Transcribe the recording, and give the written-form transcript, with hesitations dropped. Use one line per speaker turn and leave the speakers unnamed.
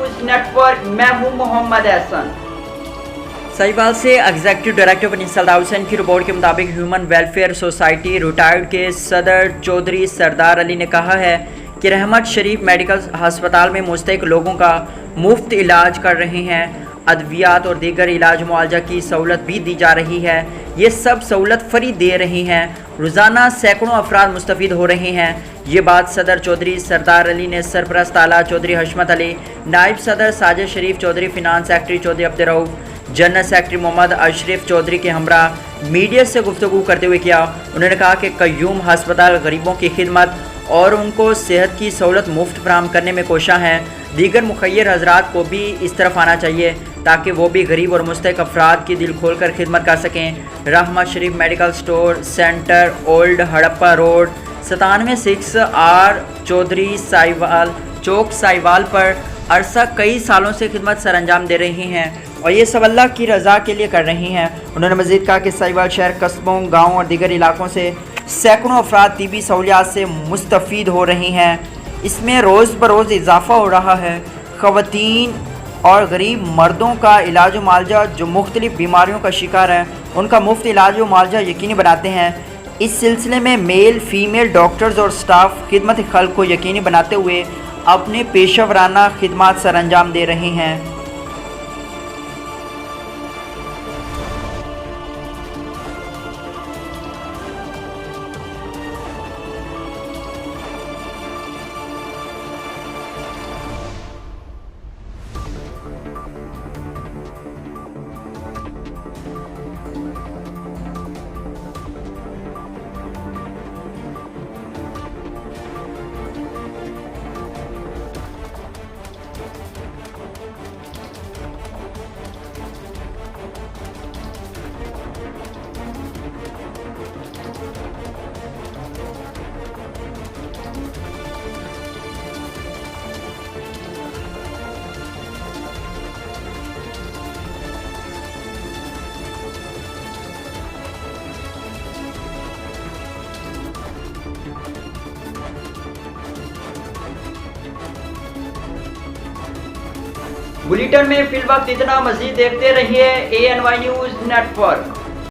News network, मैं हूं मोहम्मद एहसन।
साहिवाल से एग्जीक्यूटिव डायरेक्टर प्रिंस सलदा हुसैन की रिपोर्ट के मुताबिक ह्यूमन वेलफेयर सोसाइटी रिटायर्ड के सदर चौधरी सरदार अली ने कहा है कि रहमत शरीफ मेडिकल अस्पताल में मुस्तहिक लोगों का मुफ्त इलाज कर रहे हैं। अद्वियात और दीगर इलाज मुआवजा की सहूलत भी दी जा रही है। ये सब सहूलत फ्री दे रही हैं। रोज़ाना सैकड़ों अफराद मुस्तफ़ीद हो रहे हैं। ये बात सदर चौधरी सरदार अली ने सरपरस्त आला चौधरी हशमत अली, नायब सदर Sajid Sharif Chaudhry, finance secretary Chaudhry Abdurrauf, general secretary Mohammad Ashraf Chaudhry के हमरा मीडिया से गुफ्तगू करते हुए किया। उन्होंने कहा कि कय्यूम हस्पताल गरीबों की खिदमत और उनको सेहत की सहूलत मुफ्त फराहम करने में कोशा हैं। दीगर मुखय्यर हजरात को भी इस तरफ आना चाहिए ताकि वो भी गरीब और मुस्तहिक अफराद की दिल खोल कर खिदमत कर सकें। Rehmat Sharif medical store centre, old Harappa road, 97-6 Chaudhry Sahiwal chowk, Sahiwal पर अरसा कई सालों से खिदमत सर अंजाम दे रही हैं और ये सब अल्लाह की रज़ा के लिए कर रही हैं। उन्होंने मज़ीद कहा कि साहिवाल शहर, कस्बों, गाँव और दीगर इलाकों से सैकड़ों अफराद तिबी सहूलियात से मुस्तफ़ीद हो रही हैं। इसमें रोज़ बरोज़ इजाफ़ा हो रहा है। ख़वातीन और गरीब मर्दों का इलाज मुआवजा जो मुख्तलिफ़ बीमारियों का शिकार हैं, उनका मुफ्त इलाज मुआवजा यकीनी बनाते हैं। इस सिलसिले में मेल फीमेल डॉक्टर्स और स्टाफ खिदमत खल्क को यकीनी बनाते हुए अपने पेशा वराना खिदमत सर अंजाम दे रहे हैं।
बुलेटिन में फिल वक्त इतना। मजीद देखते रहिए ANY न्यूज नेटवर्क।